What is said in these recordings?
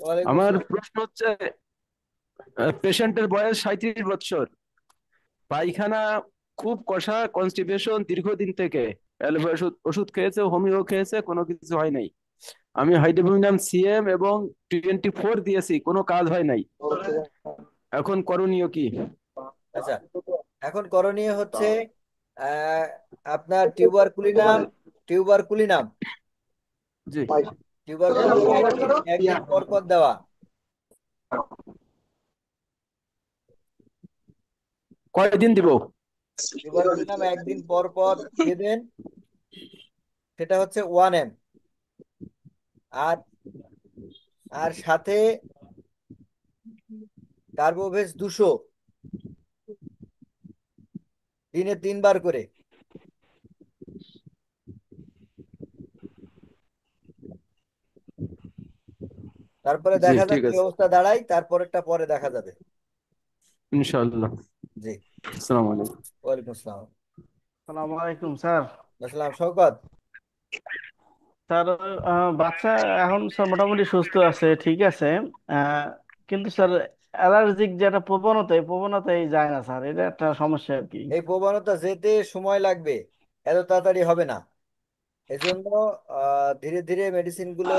ওয়ালাইকুম আমার আসসালাম। প্রশ্ন হচ্ছে, পেশেন্টের বয়স 37 বছর, পায়খানা খুব কষা, কনস্টিপেশন দীর্ঘদিন থেকে, অ্যালোপ্যাথি ওষুধ ওষুধ খেয়েছে, হোমিও খেয়েছে, কোনো কিছু হয় নাই। আমি হাইড্রোমিনাম সিএম এবং 24 দিয়েছি, কোনো কাজ হয় নাই। এখন করণীয় কি? আচ্ছা, এখন করণীয় হচ্ছে আহ, আপনার টিউবারকুলিনাম, টিউবারকুলিনাম জি। টিউবারকুলিনাম একদিন একদিন পর পর দেওয়া। কয়দিন দিব? টিউবারকুলিনাম একদিন পর পর দেবেন। সেটা হচ্ছে 1 এম। আর আর সাথে কার্বোভেজ 200, দিনে 3 বার করে। তারপরে জি, দেখা যাক ঠিক কি আছে। অবস্থা দাঁড়ায়, তারপরেরটা পরে দেখা যাবে। ইনশাআল্লাহ। জি। আসসালামু আলাইকুম। ওয়ালাইকুম আসসালাম। সালামু আলাইকুম স্যার। আসসালাম শওকত। স্যার, বাচ্চা এখন স্যার মোটামুটি সুস্থ আছে, ঠিক আছে। আহ, কিন্তু স্যার অ্যালার্জিক যেটা প্রবণতা, এই প্রবণতাই যায় না স্যার, এটা একটা সমস্যা আর কি। এই প্রবণতা যেতে সময় লাগবে, এত তাড়াতাড়ি হবে না। এজন্য ধীরে ধীরে মেডিসিন গুলো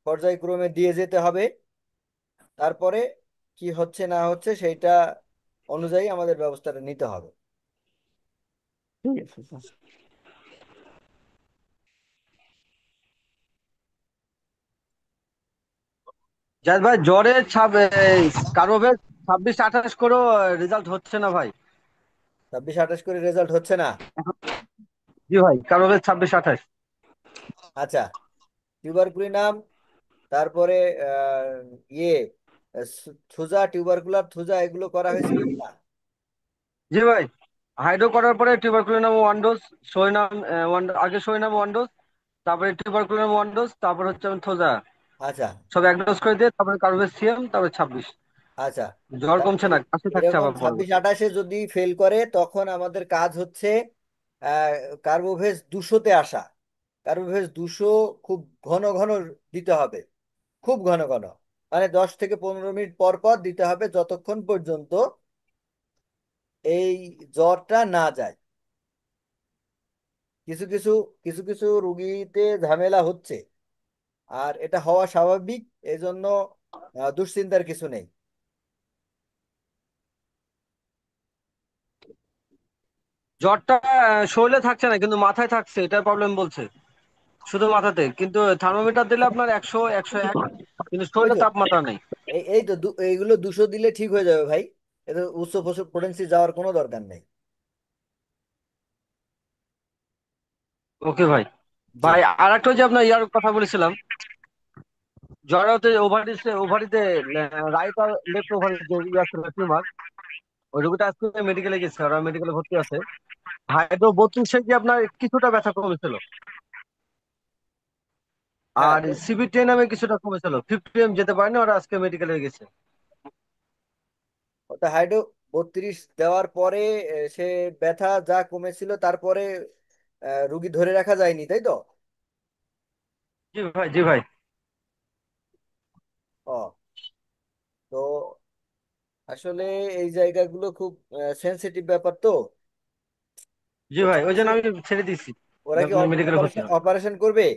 পর্যায়ক্রমে দিয়ে যেতে হবে। তারপরে কি হচ্ছে না হচ্ছে সেইটা অনুযায়ী আমাদের ব্যবস্থাটা নিতে হবে। ঠিক আছে স্যার। জাহিদ ভাই, জ্বরে কারোভার 26-28 করেও রেজাল্ট হচ্ছে না ভাই। 26-28 করে রেজাল্ট হচ্ছে না। জি ভাই, কারোভার 26-28। আচ্ছা, টিউবারকুলিনাম, তারপরে ইয়ে থুজা, টিউবারকুলার থুজা, এগুলো করা হয়েছিল কিনা? জি ভাই, হাইড্রো করার পরে টিউবারকুলিনাম 1 ডোজ, সোয়নাম আগে সোয়নাম 1 ডোজ, তারপরে টিউবারকুলিনাম 1 ডোজ, তারপর হচ্ছে আমি থোজা, আচ্ছা। সব 1 ডোজ করে দিয়ে তারপরে কারোভার সিএম, তারপরে 26। আচ্ছা, জ্বর তাহলে কমছে না, কাশি থাকছে এরকম আবার 26-28-এ যদি ফেল করে, তখন আমাদের কাজ হচ্ছে আহ কার্বোভেজ 200-তে আসা। কার্বোভেজ 200 খুব ঘন ঘন দিতে হবে, খুব ঘন ঘন। মানে 10 থেকে 15 মিনিট পর পর দিতে হবে, যতক্ষণ পর্যন্ত এই জ্বরটা না যায়। কিছু কিছু কিছু কিছু রুগীতে ঝামেলা হচ্ছে, আর এটা হওয়া স্বাভাবিক। এজন্য দুশ্চিন্তার কিছু নেই। জ্বরটা শরীরে থাকছে না, কিন্তু মাথায় থাকছে, এটার প্রবলেম বলছে। শুধু মাথাতে, কিন্তু থার্মোমিটার দিলে আপনার 100, 101, কিন্তু ওই শরীরে তো, তাপমাত্রা নেই। এই তো এইগুলো 200 দিলে ঠিক হয়ে যাবে ভাই। এটা উচ্চ পোটেন্সি যাওয়ার কোনো দরকার নেই। ওকে ভাই। জি। ভাই আর একটা যে আপনার ইয়ার কথা বলেছিলাম, জরায়ুতে ওভারিতে রাইট আর লেফট ওভারি যে ইয়া ছিল টিউমার, ওই রোগীটা আজকে মেডিকেলে গেছে, ওরা মেডিকেলে ভর্তি আছে। হাইড্রো 32 কি আপনার কিছুটা ব্যথা কমেছিল, হ্যাঁ, আর সিবি10 নামে কিছুটা কমেছিল, 50 যেতে পারেনি, ওরা আজকে মেডিকেলে গেছে। ওটা হাইড্রো 32 দেওয়ার পরে সে ব্যথা যা কমেছিল, তারপরে রুগী ধরে রাখা যায়নি, তাই তো? জি ভাই, জি ভাই। ও, তো আসলে এই জায়গাগুলো খুব সেনসিটিভ ব্যাপার তো। জি তো ভাই, ঠিক ওই জন্য আছে, আমি ছেড়ে দিছি, ওরা কি আপনার মেডিকেলে ভর্তি অপারেশন না। অপারেশন করবে?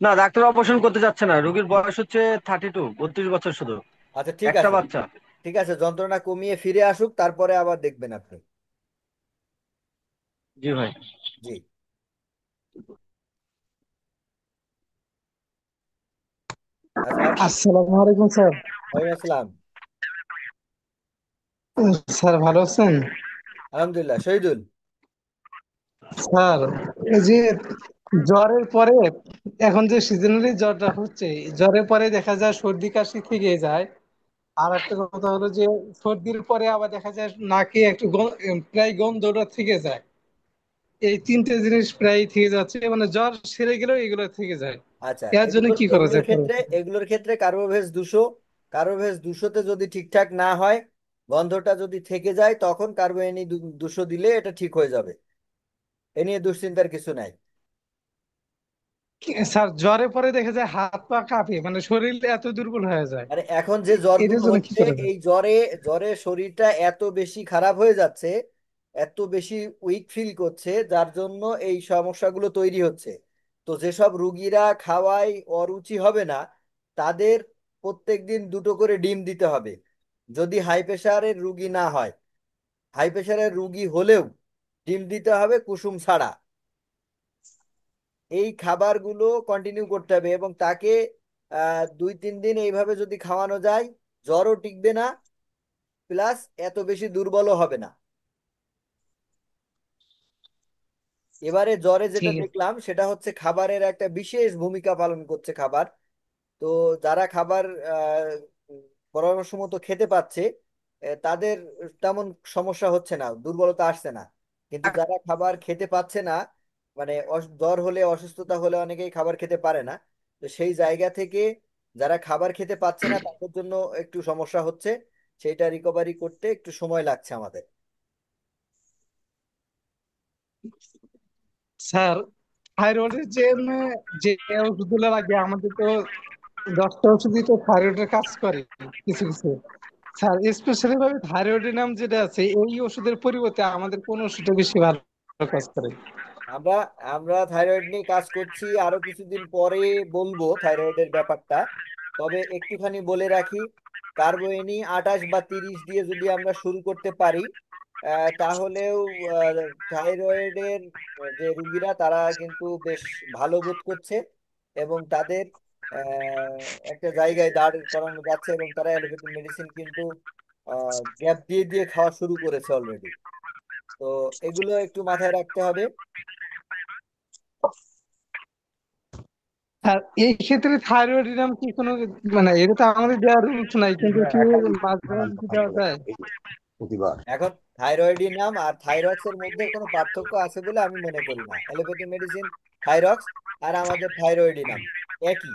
না, ডাক্তার অপারেশন করতে যাচ্ছে না, রোগীর বয়স হচ্ছে 32, 32 বছর শুধু, আচ্ছা, ঠিক একটা আছে। বাচ্চা। ঠিক আছে, যন্ত্রণা কমিয়ে ফিরে আসুক, তারপরে আবার দেখবেন আপনি। জি ভাই। জি। আচ্ছা, আর কি? আসসালামু আলাইকুম স্যার। ওয়ালাইকুম আসসালাম। স্যার ভালো আছেন? আলহামদুলিল্লাহ, শহীদুল। স্যার, এই যে জ্বরের পরে, এখন যে সিজনালি জ্বরটা হচ্ছে, এই জ্বরের পরে দেখা যায় সর্দি কাশি থেকে যায়। আর একটা কথা হলো যে সর্দির পরে আবার দেখা যায় নাকে একটু প্রায় গন্ধটা থেকে যায়। এই তিনটে জিনিস প্রায় থেকে যাচ্ছে, মানে জ্বর সেরে গেলেও এগুলো থেকে যায়। আচ্ছা, এর জন্য কি করা এগুলোর যায়? ক্ষেত্রে কার্বোভেজ 200, কার্বোভেজ 200-তে যদি ঠিকঠাক না হয়, গন্ধটা যদি থেকে যায়, তখন কার্বোএনি 200 দিলে এটা ঠিক হয়ে যাবে। এ নিয়ে দুশ্চিন্তার কিছু নাই। স্যার জ্বরে পরে দেখা যায় হাত পা কাঁপে, মানে শরীর এত দুর্বল হয়ে যায়। আরে এখন যে এটার জ্বরগুলো জন্য কি হচ্ছে, করা যায়? এই জ্বরে জ্বরে শরীরটা এত বেশি খারাপ হয়ে যাচ্ছে, এত বেশি উইক ফিল করছে, যার জন্য এই সমস্যাগুলো তৈরি হচ্ছে। তো যেসব রুগীরা খাওয়ায় অরুচি হবে না, তাদের প্রত্যেকদিন দুটো করে ডিম দিতে হবে। যদি হাই প্রেশারের রুগী না হয়, হাই প্রেশারের রুগী হলেও ডিম দিতে হবে কুসুম ছাড়া। এই খাবারগুলো কন্টিনিউ করতে হবে, এবং তাকে 2-3 দিন এইভাবে যদি খাওয়ানো যায়, জ্বরও টিকবে না, প্লাস এত বেশি দুর্বলও হবে না। এবারে জ্বরে যেটা ঠিক আছে। দেখলাম সেটা হচ্ছে খাবারের একটা বিশেষ ভূমিকা পালন করছে খাবার। তো যারা খাবার আহ, পরামর্শ মতো খেতে পাচ্ছে, তাদের তেমন সমস্যা হচ্ছে না, দুর্বলতা আসছে না। কিন্তু যারা খাবার খেতে পাচ্ছে না, মানে জ্বর হলে, অসুস্থতা হলে অনেকেই খাবার খেতে পারে না। তো সেই জায়গা থেকে যারা খাবার খেতে পাচ্ছে না তাদের জন্য একটু সমস্যা হচ্ছে, সেইটা রিকভারি করতে একটু সময় লাগছে আমাদের। স্যার থাইরয়েডের যে যে ওষুধগুলো লাগে, আমাদের তো 10টা ওষুধই তো থাইরয়েডের কাজ করে কিছু কিছু। স্যার স্পেশালি ভাবে থাইরয়েডের নাম যেটা আছে, এই ওষুধের পরিবর্তে আমাদের কোন ওষুধটা বেশি ভালো কাজ করে? আমরা আমরা থাইরয়েড নিয়ে কাজ করছি, আরো কিছুদিন পরে বলবো থাইরয়েডের ব্যাপারটা। তবে একটুখানি বলে রাখি, কার্বোএনি 28 বা 30 দিয়ে যদি আমরা শুরু করতে পারি, তাহলেও থাইরয়েডের যে রুগীরা তারা কিন্তু বেশ ভালো বোধ করছে, এবং তাদের একটা জায়গায় দাঁড় করানো যাচ্ছে, এবং তারা অ্যালোপ্যাথি মেডিসিন কিন্তু গ্যাপ দিয়ে দিয়ে খাওয়া শুরু করেছে অলরেডি। তো এগুলো একটু মাথায় রাখতে হবে। আর এই ক্ষেত্রে থাইরয়েডের নাম কি কোনো, মানে এটা তো আমাদের দেওয়ার রুলস নাই, কিন্তু কি মাঝে মাঝে কি দেওয়া যায়? এখন থাইরয়েডিনাম আর থাইরক্সের মধ্যে কোনো পার্থক্য আছে বলে আমি মনে করি না। অ্যালোপ্যাথি মেডিসিন থাইরক্স, আর আমাদের থাইরয়েডিনাম একই।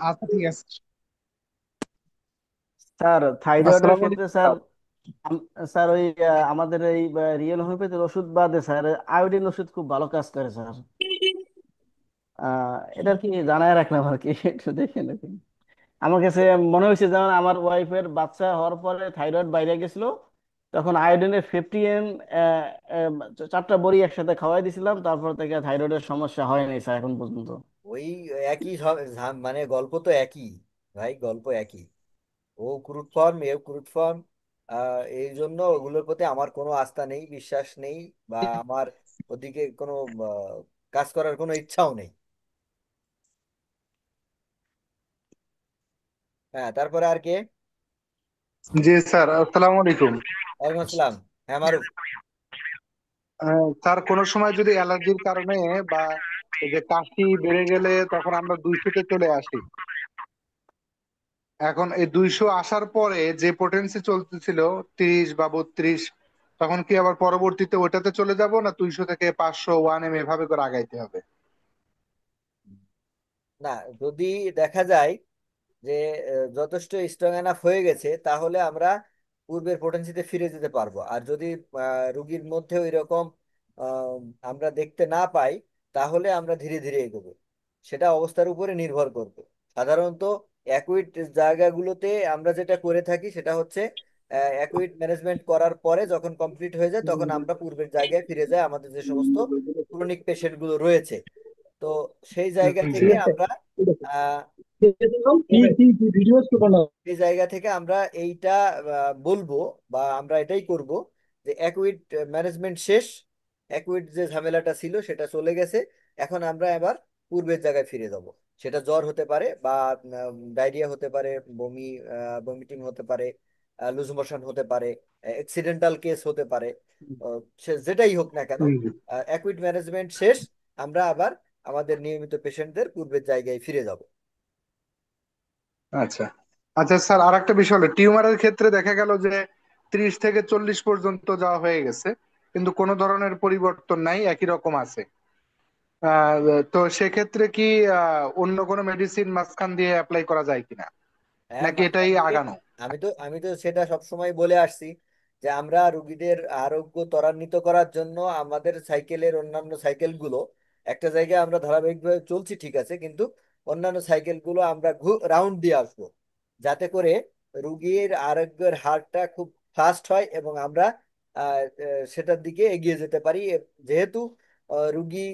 আচ্ছা ঠিক আছে। স্যার থাইরয়েডের আসসালামু ক্ষেত্রে স্যার, আলাইকুম। স্যার ওই আমাদের এই রিয়েল হোমিওপ্যাথির ওষুধ বাদে স্যার আয়োডিন ওষুধ খুব ভালো কাজ করে স্যার। এটার কি জানায় রাখলাম আর কি, একটু দেখে নাকি। আমার কাছে মনে হয়েছে, যেমন আমার ওয়াইফের বাচ্চা হওয়ার পরে থাইরয়েড বাইরে গেছিল, তখন আয়োডিনের 50 ml 4টা বড়ি একসাথে খাওয়াই দিছিলাম, তারপর থেকে থাইরয়েডের সমস্যা হয়নি স্যার এখন পর্যন্ত। ওই একই মানে গল্প তো একই, ভাই গল্প একই। ও ক্রুড ফর্ম, এ ক্রুড ফর্ম। এই জন্য ওগুলোর প্রতি আমার কোনো আস্থা নেই, বিশ্বাস নেই, বা আমার ওদিকে কোনো কাজ করার কোনো ইচ্ছাও নেই। হ্যাঁ, তারপরে আর কে? জি স্যার, আসসালামু আলাইকুম। ওয়ালাইকুম আসসালাম। হ্যাঁ, মারুফ। স্যার কোনো সময় যদি অ্যালার্জির কারণে বা এই যে কাশি বেড়ে গেলে তখন আমরা 200-তে চলে আসি। এখন এই 200 আসার পরে যে পোটেন্সি চলতেছিল 30 বা 32, তখন কি আবার পরবর্তীতে ওটাতে চলে যাব, না 200 থেকে 500 1 এভাবে করে আগাইতে হবে? না, যদি দেখা যায় যে যথেষ্ট স্ট্রং এনাফ হয়ে গেছে, তাহলে আমরা পূর্বের পোটেন্সিতে ফিরে যেতে পারবো। আর যদি রুগীর মধ্যে ওই রকম আহ, আমরা দেখতে না পাই, তাহলে আমরা ধীরে ধীরে এগোবো। সেটা অবস্থার উপরে নির্ভর করবে। সাধারণত অ্যাকুইড জায়গাগুলোতে আমরা যেটা করে থাকি সেটা হচ্ছে, অ্যাকুইড ম্যানেজমেন্ট করার পরে যখন কমপ্লিট হয়ে যায়, তখন আমরা পূর্বের জায়গায় ফিরে যাই, আমাদের যে সমস্ত ক্রনিক পেশেন্ট গুলো রয়েছে। তো সেই জায়গা জি। থেকে আমরা আহ, এই জায়গা থেকে আমরা এইটা বলবো, বা আমরা এটাই করব, যে অ্যাকুইড ম্যানেজমেন্ট শেষ, অ্যাকুইড যে ঝামেলাটা ছিল সেটা চলে গেছে। এখন আমরা এবার পূর্বের জায়গায় ফিরে যাব। সেটা জ্বর হতে পারে, বা ডায়রিয়া হতে পারে, বমি, বমিটিং হতে পারে, লুজ মোশন হতে পারে, অ্যাক্সিডেন্টাল কেস হতে পারে। সে যেটাই হোক না কেন, জি। অ্যাকুইড ম্যানেজমেন্ট শেষ। আমরা আবার আমাদের নিয়মিত পেশেন্টদের পূর্বের জায়গায় ফিরে যাব। আচ্ছা। আচ্ছা স্যার, আর একটা বিষয় হলো টিউমারের ক্ষেত্রে দেখা গেল যে 30 থেকে 40 পর্যন্ত যাওয়া হয়ে গেছে, কিন্তু কোনো ধরনের পরিবর্তন নাই, একই রকম আছে। আহ, তো সেক্ষেত্রে কি অন্য কোনো মেডিসিন মাঝখান দিয়ে অ্যাপ্লাই করা যায় কিনা, হ্যাঁ, নাকি মাঝখান এটাই দিয়ে আগানো? আমি তো সেটা সবসময় বলে আসছি, যে আমরা রুগীদের আরোগ্য ত্বরান্বিত করার জন্য আমাদের সাইকেলের অন্যান্য সাইকেলগুলো একটা জায়গায় আমরা ধারাবাহিকভাবে চলছি ঠিক আছে, কিন্তু অন্যান্য সাইকেলগুলো আমরা রাউন্ড দিয়ে আসবো, যাতে করে রুগীর আরোগ্যের হারটা খুব ফাস্ট হয় এবং আমরা সেটার দিকে এগিয়ে যেতে পারি। যেহেতু রুগী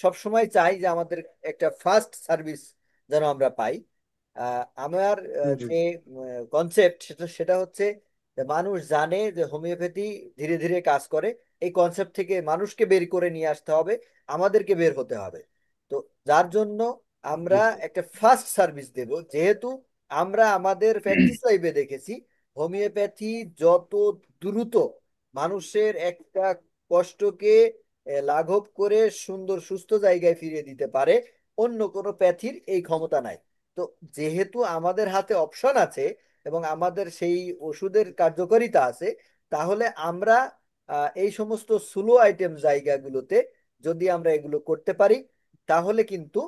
সবসময় চাই যে আমাদের একটা ফাস্ট সার্ভিস যেন আমরা পাই। আমার জি। যে কনসেপ্ট সেটা সেটা হচ্ছে যে মানুষ জানে যে হোমিওপ্যাথি ধীরে ধীরে কাজ করে। এই কনসেপ্ট থেকে মানুষকে বের করে নিয়ে আসতে হবে, আমাদেরকে বের হতে হবে। তো যার জন্য আমরা জি। একটা ফাস্ট সার্ভিস দেব, যেহেতু আমরা আমাদের প্র্যাকটিস লাইফে দেখেছি হোমিওপ্যাথি যত দ্রুত মানুষের একটা কষ্টকে লাঘব করে সুন্দর সুস্থ জায়গায় ফিরিয়ে দিতে পারে, অন্য কোনো প্যাথির এই ক্ষমতা নাই। তো যেহেতু আমাদের হাতে অপশন আছে এবং আমাদের সেই ওষুধের কার্যকারিতা আছে, তাহলে আমরা এই সমস্ত স্লো আইটেম জায়গাগুলোতে যদি আমরা এগুলো করতে পারি, তাহলে কিন্তু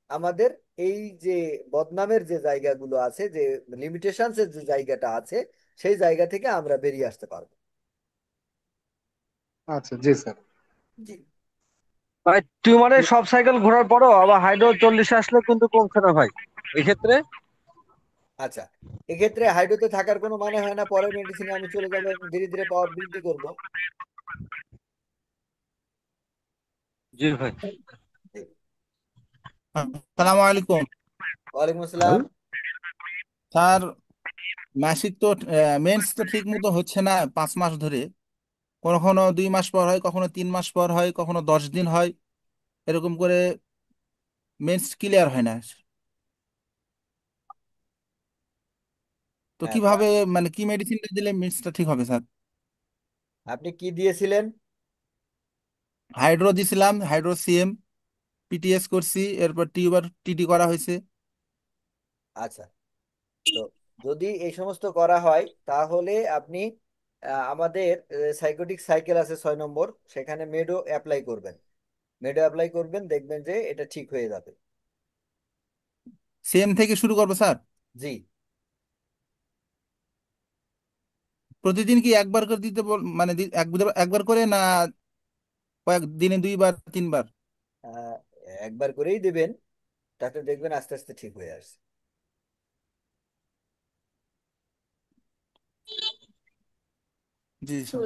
আমাদের এই যে বদনামের যে জায়গাগুলো আছে, যে লিমিটেশনস এর যে জায়গাটা আছে, সেই জায়গা থেকে আমরা বেরিয়ে আসতে পারবো। আচ্ছা, জি স্যার। জি। ভাই টিউমারের সব সাইকেল ঘোরার পরও আবার হাইড্রো 40 আসলে কিন্তু কমছে না ভাই, এক্ষেত্রে। আচ্ছা, এক্ষেত্রে হাইড্রোতে থাকার কোনো মানে হয় না, পরের মেডিসিনে আমি চলে যাবো এবং ধীরে ধীরে পাওয়ার বৃদ্ধি করব। জি ভাই। জি। আসসালামু আলাইকুম ওয়ালাইকুম আসসালাম। স্যার। মাসিক তো মেন্স তো ঠিক মতো হচ্ছে না 5 মাস ধরে। কখনো 2 মাস পর হয়, কখনো 3 মাস পর হয়, কখনো 10 দিন হয়, এরকম করে মেন্স ক্লিয়ার হয় না। তো হ্যাঁ, কিভাবে, মানে কি মেডিসিনটা দিলে মেন্সটা ঠিক হবে স্যার? আপনি কি দিয়েছিলেন? হাইড্রো দিছিলাম, হাইড্রো সিএম, পিটিএস করছি, এরপর টিউবার টিটি করা হয়েছে। আচ্ছা, তো যদি এই সমস্ত করা হয় তাহলে আপনি আমাদের সাইকোটিক সাইকেল আছে 6 নম্বর, সেখানে মেডো অ্যাপ্লাই করবেন। মেডো অ্যাপ্লাই করবেন, দেখবেন যে এটা ঠিক হয়ে যাবে। সিএম থেকে শুরু করবো স্যার? জি। প্রতিদিন কি একবার করে দিতে মানে একবার করে, না কয়েক দিনে 2 বার 3 বার? আহ, একবার করেই দেবেন, তাতে দেখবেন আস্তে আস্তে ঠিক হয়ে আসছে। জি স্যার।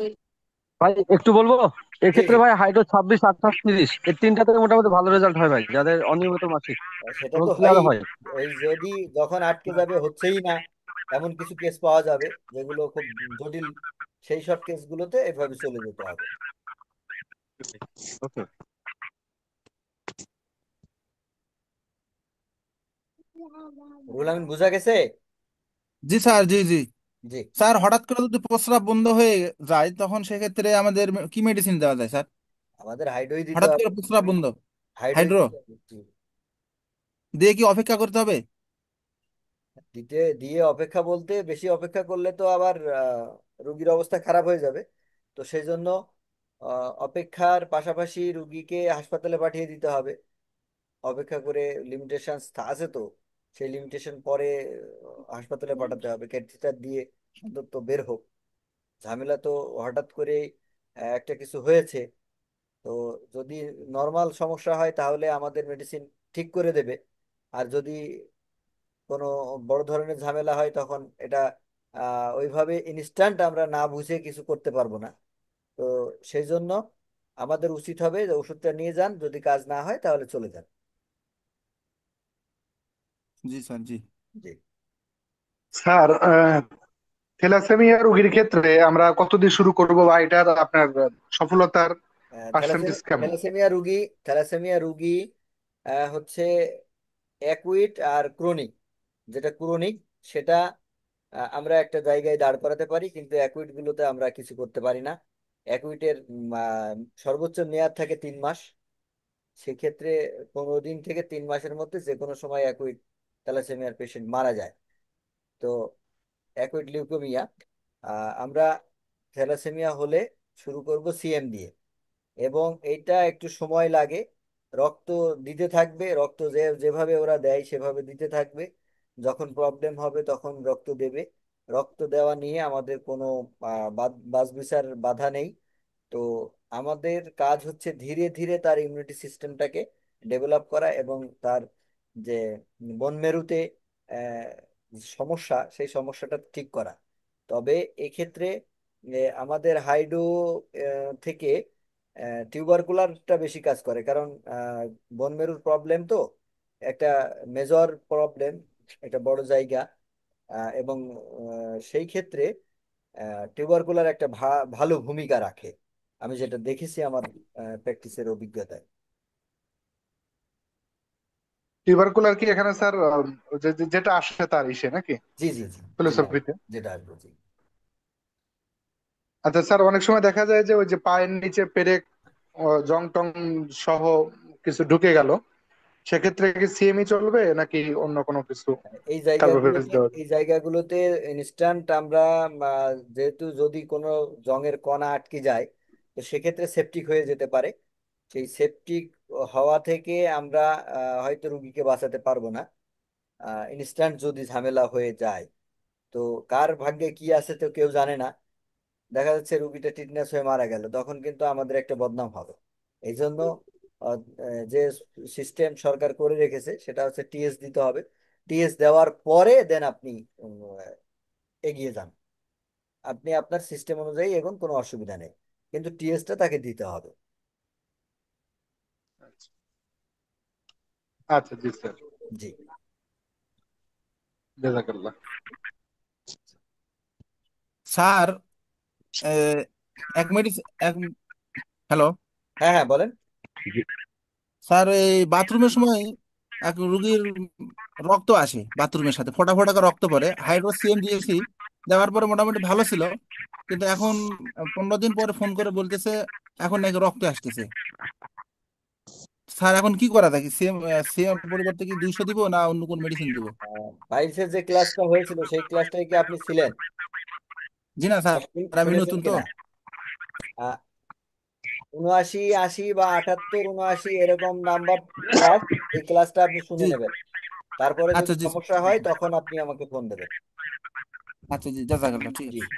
ভাই একটু বলবো, জি জি। এক্ষেত্রে ভাই হাইড্রো 26, 28, 30 এই তিনটাতে মোটামুটি ভালো রেজাল্ট হয় ভাই, যাদের অনিয়মিত মাসিক সেটা এবং তো হয়। ক্লিয়ার হয়। এই যদি যখন আটকে যাবে হচ্ছেই না, এমন কিছু কেস পাওয়া যাবে যেগুলো খুব জটিল, সেই সব কেসগুলোতে এভাবে চলে যেতে হবে। ওকে। রুল আমিন বোঝা গেছে? জি স্যার, জি জি। জি। স্যার, হঠাৎ করে যদি প্রস্রাব বন্ধ হয়ে যায় তখন সেক্ষেত্রে আমাদের কি মেডিসিন দেওয়া যায় স্যার? আমাদের হাইড্রোই দিতে হঠাৎ হবে। করে প্রস্রাব বন্ধ, হাইড্রোই হাইড্রো দিতে হবে। জি। দিয়ে কি অপেক্ষা করতে হবে? দিতে দিয়ে অপেক্ষা বলতে, বেশি অপেক্ষা করলে তো আবার রুগীর অবস্থা খারাপ হয়ে যাবে। তো সেই জন্য অপেক্ষার পাশাপাশি রুগীকে হাসপাতালে পাঠিয়ে দিতে হবে। অপেক্ষা করে লিমিটেশন আছে তো, সেই লিমিটেশন পরে হাসপাতালে পাঠাতে হবে, ক্যাথিটার দিয়ে অন্তত বের হোক। ঝামেলা তো হঠাৎ করে একটা কিছু হয়েছে, তো যদি নর্মাল সমস্যা হয় তাহলে আমাদের মেডিসিন ঠিক করে দেবে। আর যদি কোনো বড় ধরনের ঝামেলা হয় তখন এটা ওইভাবে ইনস্ট্যান্ট আমরা না বুঝে কিছু করতে পারবো না। তো সেই জন্য আমাদের উচিত হবে যে ওষুধটা নিয়ে যান, যদি কাজ না হয় তাহলে চলে যান। জি স্যার, জি। জি। স্যার, থ্যালাসেমিয়া রোগীর ক্ষেত্রে আমরা কত দিয়ে শুরু করব, বা এটার আপনার সফলতার পার্সেন্টেজ কেমন? থ্যালাসেমিয়া রুগী, থ্যালাসেমিয়া রুগী হচ্ছে অ্যাকুইট আর ক্রনিক। যেটা ক্রনিক সেটা আমরা একটা জায়গায় দাঁড় করাতে পারি, কিন্তু অ্যাকুইট গুলোতে আমরা কিছু করতে পারি না। অ্যাকুইটের সর্বোচ্চ মেয়াদ থাকে 3 মাস। সেক্ষেত্রে 15 দিন থেকে 3 মাসের মধ্যে যে কোনো সময় অ্যাকুইট থ্যালাসেমিয়ার পেশেন্ট মারা যায়। তো অ্যাকুইট লিউকেমিয়া, আমরা থ্যালাসেমিয়া হলে শুরু করব সিএম দিয়ে, এবং এইটা একটু সময় লাগে। রক্ত দিতে থাকবে, রক্ত যেভাবে ওরা দেয় সেভাবে দিতে থাকবে। যখন প্রবলেম হবে তখন রক্ত দেবে। রক্ত দেওয়া নিয়ে আমাদের কোনো বাছবিচার বাধা নেই। তো আমাদের কাজ হচ্ছে ধীরে ধীরে তার ইমিউনিটি সিস্টেমটাকে ডেভেলপ করা এবং তার যে বন মেরুতে সমস্যা, সেই সমস্যাটা ঠিক করা। তবে এক্ষেত্রে আমাদের হাইড্রো থেকে টিউবারকুলারটা বেশি কাজ করে, কারণ বন মেরুর প্রবলেম তো একটা মেজর প্রবলেম, একটা বড় জায়গা। এবং সেই ক্ষেত্রে টিউবারকুলার একটা ভালো ভূমিকা রাখে, আমি যেটা দেখেছি আমার প্র্যাকটিসের অভিজ্ঞতায়। টিউবারকুলার কি এখানে স্যার যেটা আসে তার ইসে নাকি জি জি জি, যেটা ফিলোসফিতে? যেটা আসবো, জি। আচ্ছা স্যার, অনেক সময় দেখা যায় যে ওই যে পায়ের নিচে পেরেক জং টং সহ কিছু ঢুকে গেল, সেক্ষেত্রে কি সিএমই চলবে নাকি অন্য কোনো কিছু এই কার্বোভেজ জায়গাগুলোতে দেওয়া এই যাবে? জায়গাগুলোতে ইনস্ট্যান্ট আমরা যেহেতু যদি কোনো জংয়ের কণা আটকে যায়, তো সেক্ষেত্রে সেপটিক হয়ে যেতে পারে। সেই সেপটিক হওয়া থেকে আমরা হয়তো রুগীকে বাঁচাতে পারবো না, ইনস্ট্যান্ট যদি ঝামেলা হয়ে যায়। তো কার ভাগ্যে কি আছে তো কেউ জানে না, দেখা যাচ্ছে রুগীটা টিটনেস হয়ে মারা গেল, তখন কিন্তু আমাদের একটা বদনাম হবে। এই জন্য যে সিস্টেম সরকার করে রেখেছে সেটা হচ্ছে টিএস দিতে হবে। টিএস দেওয়ার পরে দেন আপনি এগিয়ে যান, আপনি আপনার সিস্টেম অনুযায়ী এখন কোনো অসুবিধা নেই, কিন্তু টিএসটা তাকে দিতে হবে। আচ্ছা জি স্যার, জি। জাজাকাল্লাহ। স্যার, আহ, এক মিনিট, এক, হ্যালো হ্যাঁ হ্যাঁ, বলেন। স্যার, এই বাথরুমের সময় এক রুগীর রক্ত আসে, বাথরুমের সাথে ফোঁটা ফোঁটা করে রক্ত পড়ে, হাইড্রোসিএম দিয়েছি, দেওয়ার পরে মোটামুটি ভালো ছিল, কিন্তু এখন 15 দিন পরে ফোন করে বলতেছে এখন নাকি রক্ত আসতেছে। স্যার এখন কি করা থাকে? সিএম, সিএম পরিবর্তে কি 200 দিব না অন্য কোন মেডিসিন দিব? বাইলসের যে ক্লাসটা হয়েছিল সেই ক্লাসটায় কি আপনি ছিলেন? জি না স্যার, আমি শুনেছেন নতুন তো। কিনা? 79, 80 বা 78, 79 এরকম নাম্বার ক্লাস, এই ক্লাসটা আপনি শুনে জি, নেবেন। তারপরে আচ্ছা যদি জি সমস্যা হয় তখন আপনি আমাকে ফোন দেবেন। আচ্ছা জি, জাজাকাল্লাহ, ঠিক জি। আছে।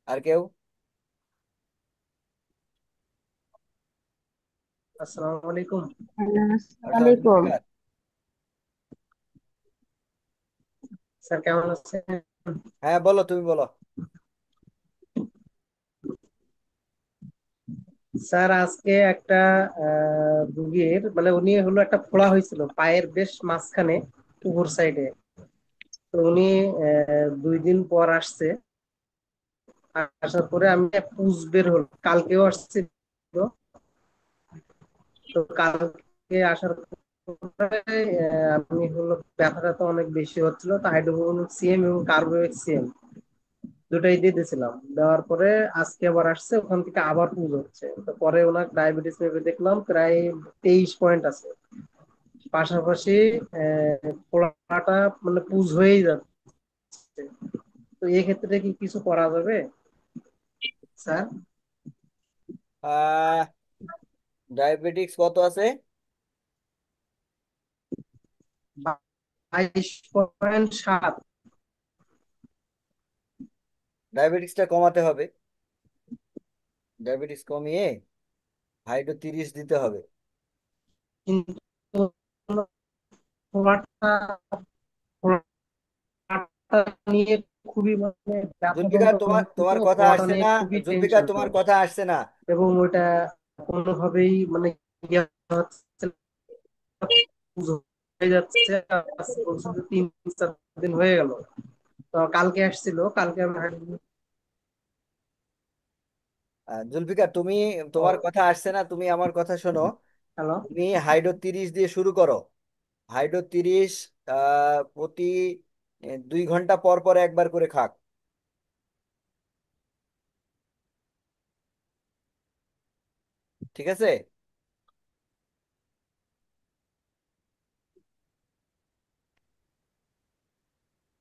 আর কেউ? আসসালামু আলাইকুম। আসসালাম, আসসালামাইকুম। জুলফিকার। স্যার কেমন আছেন? হ্যাঁ বলো, তুমি বলো। স্যার আজকে একটা রুগীর মানে উনি হলো একটা ফোড়া হয়েছিল পায়ের বেশ মাঝখানে, উপর সাইডে। তো উনি 2 দিন পর আসছে। আসার পরে আমি পুজ বের হলো, কালকেও আসছিল। তো কালকে আসার পরে আমি হলো ব্যথাটা তো অনেক বেশি হচ্ছিল, তো হাইড্রোক্লোরিক সিএম এবং কার্বোইক সিএম দুটাই দিয়ে দিয়েছিলাম। দেওয়ার পরে আজকে আবার আসছে, ওখান থেকে আবার পুজ হচ্ছে। তো পরে ওনার ডায়াবেটিস মেপে দেখলাম প্রায় 23 পয়েন্ট আছে। পাশাপাশি পোড়াটা মানে পুজ হয়েই যাচ্ছে। তো এক্ষেত্রে কি কিছু করা যাবে স্যার? আহ ডায়াবেটিক্স কত আছে? 22.7। ডায়াবেটিক্সটা কমাতে হবে, ডায়াবেটিক্স কমিয়ে হাইড্রো 30 দিতে হবে। কিন্তু পোড়াটা পোড়াটা নিয়ে খুবই মানে ব্যথা জুলফিকার, যন্ত্রণা তোমার হচ্ছে, তো তোমার কথা পোড়াটা আসছে নিয়ে না। খুবই জুলফিকার, টেনশন তোমার স্যার। কথা আসছে না। এবং ওইটা কোনোভাবেই মানে ইয়ে হচ্ছে না, পুজো হয়ে যাচ্ছে। আজ পর্যন্ত 3-4 দিন হয়ে গেল। তো কালকে আসছিল, কালকে আমি জুলফিকার, তুমি, তোমার কথা আসছে না, তুমি আমার কথা শোনো। হ্যালো। তুমি হাইড্রো 30 দিয়ে শুরু করো। হাইড্রো 30 প্রতি 2 ঘন্টা পর পর একবার করে খাক, ঠিক আছে?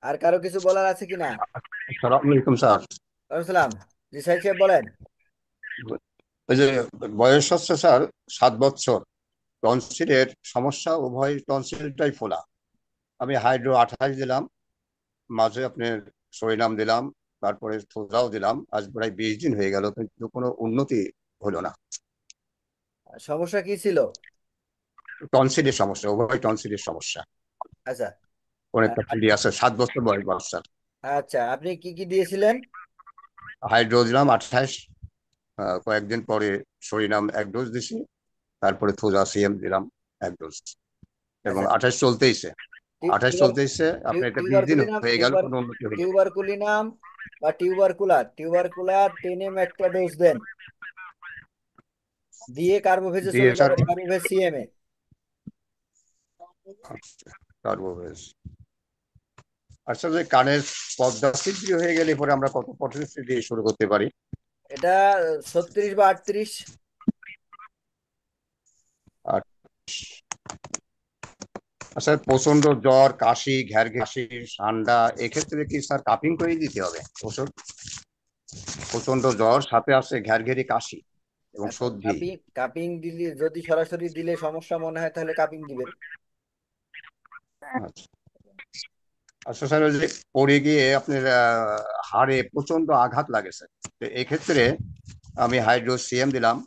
আর কারো কিছু বলার আছে কিনা? আসসালামু আলাইকুম স্যার। আসসালাম। জি সাহেব, সাহেব বলেন। ওই যে বয়স হচ্ছে স্যার 7 বছর, টনসিলের সমস্যা, উভয় টনসিলটাই ফোলা। আমি হাইড্রো 28 দিলাম, মাঝে আপনার সরিনাম দিলাম, তারপরে থোজাও দিলাম, আজ প্রায় 20 দিন হয়ে গেল, কিন্তু কোনো উন্নতি হলো না। সমস্যা কি ছিল? টনসিলের সমস্যা, উভয় টনসিলের সমস্যা। আচ্ছা। অনেকটা ফিরি আছে, 7 বছর বয়স বাচ্চার। আচ্ছা, আপনি কি কি দিয়েছিলেন? হাইড্রো দিলাম 28, কয়েকদিন পরে সরিনাম 1 ডোজ দিছি, তারপরে থোজা সিএম দিলাম 1 ডোজ, এবং আচ্ছা, 28 চলতেইছে। 28 টিউবার চলতেইছে, আপনার এটা 20 দিন টিউবারকুলিনাম হয়ে গেল, কোনো উন্নতি হয়নি। টিউবারকুলিনাম বা টিউবারকুলার টেনেম একটা ডোজ দেন, দিয়ে কার্বোভেজে দিয়ে চলে স্যার, যাবেন, কার্বোভেজ সিএম এ। কার্বোভেজ। আচ্ছা, যে কানের পর্দা ছিদ্র হয়ে গেলে পরে আমরা কত পদ্ধতি দিয়ে শুরু করতে পারি? এটা 36 বা 38। আর আচ্ছা, প্রচন্ড জ্বর, কাশি, ঘ্যার ঘাসি, ঠান্ডা, এক্ষেত্রে কি স্যার কাপিং করে দিতে হবে ওষুধ? প্রচন্ড জ্বর, সাথে আছে ঘ্যারঘেরি, কাশি এবং আচ্ছা, সর্দি। কাপিং কাপিং দিলে, যদি সরাসরি দিলে সমস্যা মনে হয় তাহলে কাপিং দিবেন। আচ্ছা। আচ্ছা স্যার, ওই যে পড়ে গিয়ে আপনার হাড়ে প্রচন্ড আঘাত লাগেছে, তো এক্ষেত্রে আমি হাইড্রো সিএম দিলাম,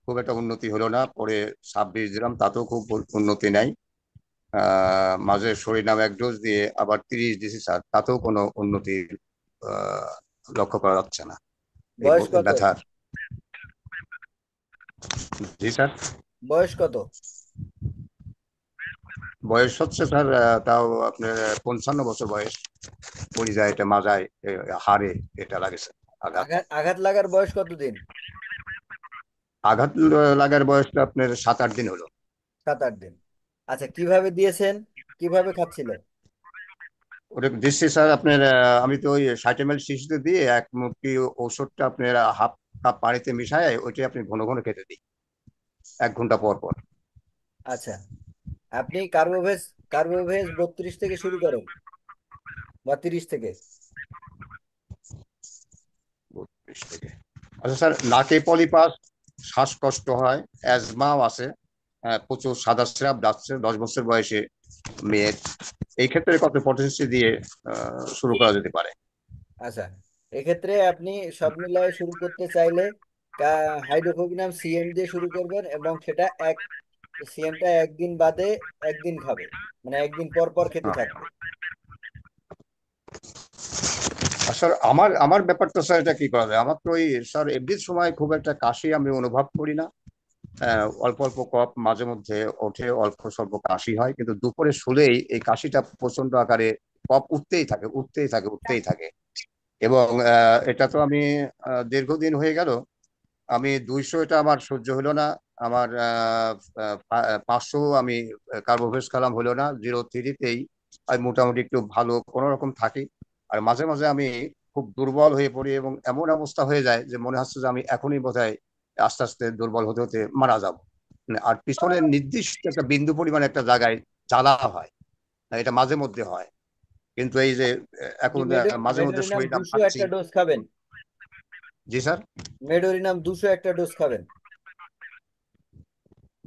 খুব একটা উন্নতি হলো না। পরে 26 দিলাম, তাতেও খুব উন্নতি নাই। মাঝে সরিনাম 1 ডোজ দিয়ে আবার 30 দিছি স্যার, তাতেও কোনো উন্নতি আহ, লক্ষ্য করা যাচ্ছে না এই বয়স কত? ব্যথার। জি স্যার। বয়স কত? বয়স হচ্ছে স্যার, তাও আপনার 55 বছর বয়স। পড়ে যায় এটা মাজায়, হাড়ে এটা লাগেছে আঘাত। আঘাত আঘাত লাগার বয়স কতদিন? আঘাত লাগার বয়সটা আপনার 7-8 দিন হলো। 7-8 দিন। আচ্ছা, কিভাবে দিয়েছেন, কিভাবে খাচ্ছিল? ওটা দিচ্ছি স্যার আপনার, আমি তো ওই 60 ml শিশুতে দিয়ে এক মুঠি ওষুধটা আপনার হাফ কাপ পানিতে মিশায় ওইটা আপনি ঘন ঘন খেতে দিই 1 ঘন্টা পর পর। আচ্ছা, আপনি কার্বোভেজ কার্বোভেজ 32 থেকে শুরু করেন, বা 30 থেকে। 32 থেকে। আচ্ছা স্যার, নাকে পলিপাস, শ্বাসকষ্ট হয়, অ্যাজমাও আছে, প্রচুর সাদা স্রাব যাচ্ছে 10 বছর বয়সে মেয়ের। এই ক্ষেত্রে কত পটেন্সি দিয়ে শুরু করা যেতে পারে? আচ্ছা, এক্ষেত্রে আপনি সব মিলায়ে শুরু করতে চাইলে হাইড্রোকোকিনাম সিএম দিয়ে শুরু করবেন, এবং সেটা সিএমটা একদিন বাদে একদিন খাবে, মানে একদিন পর পর খেতে থাকবে। আর স্যার, আমার আমার ব্যাপারটা স্যার, এটা কি করা যায়? আমার তো ওই স্যার এমনির সময় খুব একটা কাশি আমি অনুভব করি না, অল্প অল্প কফ মাঝে মধ্যে ওঠে, অল্প স্বল্প কাশি হয়, কিন্তু দুপুরে শুলেই এই কাশিটা প্রচন্ড আকারে, কফ উঠতেই থাকে, উঠতেই থাকে, উঠতেই থাকে। এবং এটা তো আমি দীর্ঘদিন হয়ে গেল। আমি 200 এটা আমার সহ্য হলো না। আমার 500 আমি কার্বোভেজ খেলাম, হলো না। 0-3-তেই আমি মোটামুটি একটু ভালো কোন রকম থাকি। আর মাঝে মাঝে আমি খুব দুর্বল হয়ে পড়ি, এবং এমন অবস্থা হয়ে যায় যে মনে হচ্ছে যে আমি এখনই বোধহয় আস্তে আস্তে দুর্বল হতে হতে মারা যাব। আর পিছনের নির্দিষ্ট একটা বিন্দু পরিমাণ একটা জায়গায় জ্বালা হয়, এটা মাঝে মধ্যে হয়। কিন্তু এই যে আপনি এখন মাঝে মধ্যে মেডোরিনাম শরীরটা 200 পাচ্ছি। একটা ডোজ খাবেন। জি স্যার। মেডোরিনাম 200 একটা ডোজ খাবেন।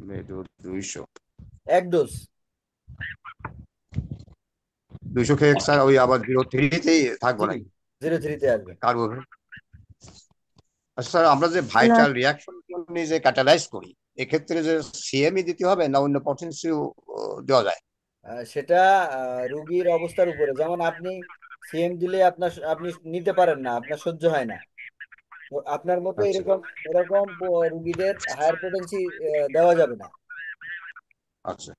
মেডো 200। 1 ডোজ। 200 খেয়ে স্যার ওই আবার 0-3-তেই থাকবো জি, নাকি? 0-3-তে আসবেন। কার্বোভেজ। আচ্ছা স্যার, আমরা যে না ভাইটাল রিয়াকশন যে ক্যাটালাইজ করি, এক্ষেত্রে যে সিএমই দিতে হবে না অন্য পটেন্সিও দেওয়া যায়? সেটা রুগীর অবস্থার উপরে। যেমন আপনি সিএম দিলে আপনি নিতে পারেন না, আপনার সহ্য হয় না। তো আপনার মতো আচ্ছা এরকম এরকম রুগীদের হায়ার পোটেন্সি দেওয়া যাবে না। আচ্ছা।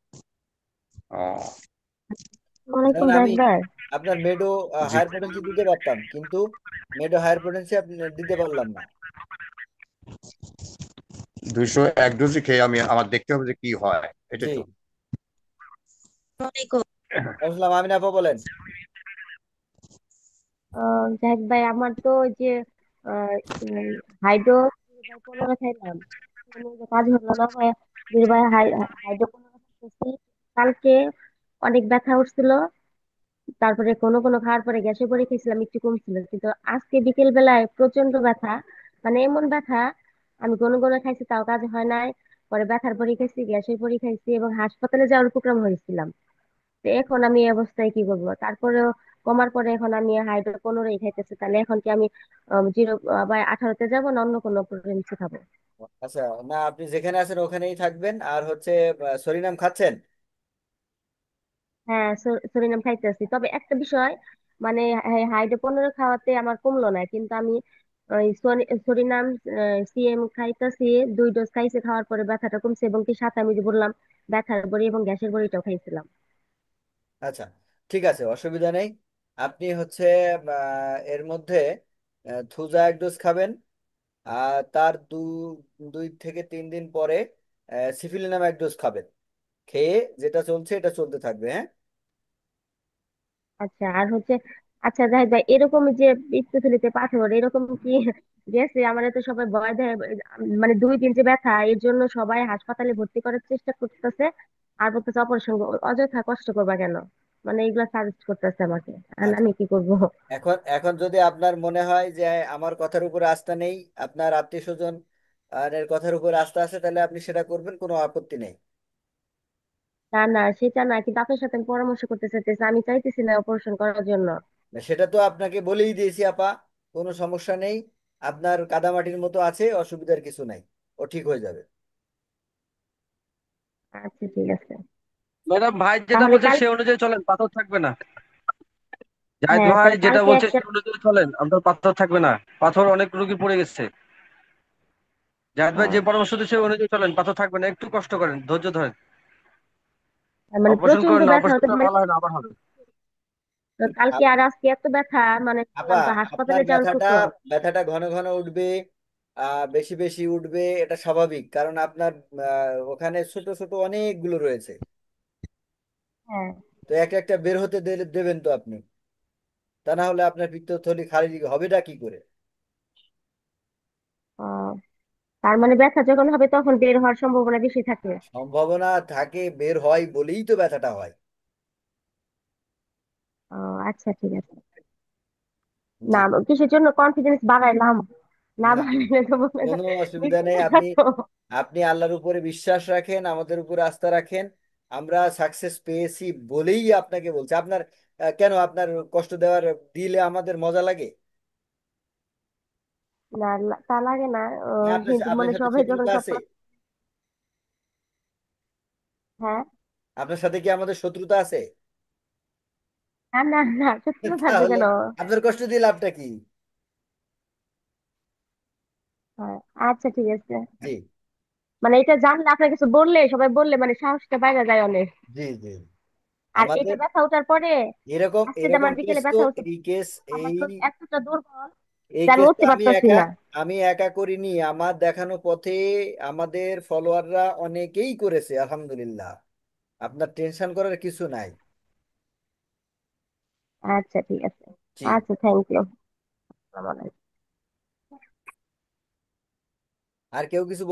ও ওয়ালাইকুম যেমন আমি ডাক্তার। জি। আপনার মেডো হায়ার পোটেন্সি দিতে পারতাম, কিন্তু মেডো হায়ার পোটেন্সি আপনি দিতে পারলাম না। 200 এক ডোজই খেয়ে আমি আমার দেখতে হবে যে কি হয়, এটাই জি। তো। ওয়ালাইকুম। আসসালাম, আমিন আপা বলেন। জাহেদ ভাই, আমার তো ওই যে হাইড্রো 15 খাইলাম, কোনো যে কাজ হলো না ভাই। ভাই হাইড্রো 15 খাইতেছি, কালকে অনেক ব্যথা উঠছিল, তারপরে কোনো কোনো খাওয়ার পরে গ্যাসে করে খেয়েছিলাম, একটু কমছিল, কিন্তু আজকে বিকেল বেলায় প্রচন্ড ব্যথা, মানে এমন ব্যথা, আমি কোনো কোনো খাইছি তাও কাজ হয় নাই। পরে ব্যথার বড়ি খাইছি, গ্যাসের বড়ি খাইছি এবং হাসপাতালে যাওয়ার উপক্রম হয়েছিলাম। তো এখন আমি এই অবস্থায় কি করবো? তারপরেও কমার পরে এখন আমি হাইড্রো 15 খাইতেছি। তাহলে এখন কি আমি 0/18-তে যাবো না অন্য কোনো প্রেগন্যান্সি খাবো? আচ্ছা, না আপনি যেখানে আছেন ওখানেই থাকবেন। আর হচ্ছে সরিনাম খাচ্ছেন? হ্যাঁ, সরিনাম খাইতেছি। তবে একটা বিষয়, মানে হাইড্রো 15 খাওয়াতে আমার কমলো না, কিন্তু আমি ওই সরিনাম সিএম খাইতেছি। 2 ডোজ খাইছি, খাওয়ার পরে ব্যথাটা কমছে। এবং কি সাথে আমি যে বললাম ব্যথার বড়ি এবং গ্যাসের বড়িটাও খাইছিলাম। আচ্ছা, ঠিক আছে, অসুবিধা নেই। আপনি হচ্ছে এর মধ্যে থুজা 1 ডোজ খাবেন। আর তার 2 থেকে 3 দিন পরে সিফিলিনাম 1 ডোজ খাবেন। খেয়ে যেটা চলছে এটা চলতে থাকবে, হ্যাঁ। আচ্ছা, আর হচ্ছে, আচ্ছা জাহিদ ভাই, এরকম যে পিত্তথলিতে পাথর এরকম কি গেছে? আমার তো সবাই ভয় দেয়, মানে 2 দিন যে ব্যথা, এর জন্য সবাই হাসপাতালে ভর্তি করার চেষ্টা করতেছে। আর বলতেছে অপারেশন, অযথা কষ্ট করবা কেন, মানে এগুলা সাজেস্ট করতেছে আমাকে। আর আচ্ছা, আমি কি করব? এখন এখন যদি আপনার মনে হয় যে আমার কথার উপর আস্থা নেই, আপনার আত্মীয় স্বজন এর কথার উপর আস্থা আছে, তাহলে আপনি সেটা করবেন, কোনো আপত্তি নেই। না না, সেটা না, কিন্তু আপনার সাথে আমি পরামর্শ করতে চাইতেছি। আমি চাইতেছি না অপারেশন করার জন্য। না, সেটা তো আপনাকে বলেই দিয়েছি আপা। কোনো সমস্যা নেই। আপনার কাদামাটির মতো আছে, অসুবিধার কিছু নাই। ও ঠিক হয়ে যাবে। আচ্ছা, ঠিক আছে। ম্যাডাম, ভাই যেটা তাহলে বলছে কাল, সে অনুযায়ী চলেন, পাথর থাকবে না। জাহিদ হ্যাঁ ভাই তাহলে যেটা কালকে বলছে একটা, সে অনুযায়ী চলেন, আপনার পাথর থাকবে না। পাথর অনেক রোগী পড়ে গেছে। জাহিদ ভাই যে আহ, পরামর্শ দিচ্ছে সে অনুযায়ী চলেন, পাথর থাকবে না। একটু কষ্ট করেন, ধৈর্য ধরেন। মানে অপারেশন প্রচন্ড করেন না, ব্যথা অপারেশন হতে, করে মানে ভালো হয় না, আবার হবে। কালকে আর আজকে এত ব্যথা, মানে আপা, বললাম তো আপনার হাসপাতালে যাওয়ার ব্যথাটা উপক্রম। ব্যথাটা ঘন ঘন উঠবে, বেশি বেশি উঠবে, এটা স্বাভাবিক। কারণ আপনার ওখানে ছোট ছোট অনেকগুলো রয়েছে। হ্যাঁ। তো একটা একটা বের হতে দেবেন তো আপনি। তা না হলে আপনার পিত্তথলি খালি হবেটা কি করে? আহ, তার মানে ব্যথা যখন হবে তখন বের হওয়ার সম্ভাবনা বেশি থাকে। সম্ভাবনা থাকে, বের হয় বলেই তো ব্যথাটা হয়। আচ্ছা, ঠিক আছে। না, জি। কিসের জন্য কনফিডেন্স বাড়াইলাম? না না, বাড়াইলে তো মনে কোনো অসুবিধা মিথ্যে নেই। কথা আপনি তো। আপনি আল্লাহর উপরে বিশ্বাস রাখেন, আমাদের উপরে আস্থা রাখেন। আমরা সাকসেস পেয়েছি বলেই আপনাকে বলছি। আপনার কেন আপনার কষ্ট দেওয়ার দিলে আমাদের মজা লাগে? না, তা লাগে না। না, আপনার কিন্তু আপনার মানে সাথে সবাই যখন শত্রুতা সব আছে? হ্যাঁ। আপনার সাথে কি আমাদের শত্রুতা আছে? না না না, শত্রু থাকবে তাহলে কেন? আপনার কষ্ট দিয়ে লাভটা কি? হ্যাঁ, আচ্ছা, ঠিক আছে। জি, মানে এটা জানলে, আপনার কিছু বললে, সবাই বললে মানে সাহসটা বাইরে যায় অনেক। জি, জি। আর এটা আমাদের ব্যথা ওঠার পরে, এরকম আজকে যে এরকম আমার কেস বিকেলে তো, ব্যথা উঠছে, এই কেস আমার এই শরীর এতটা দুর্বল এই যে আমি কেস তো উঠতে আমি পারতাছি একা না। আমি একা করিনি। আমার দেখানো পথে আমাদের ফলোয়াররা অনেকেই করেছে, আলহামদুলিল্লাহ। আপনার টেনশন করার কিছু নাই। আচ্ছা, ঠিক আছে। জি। আচ্ছা, থ্যাংক ইউ। আর কেউ কিছু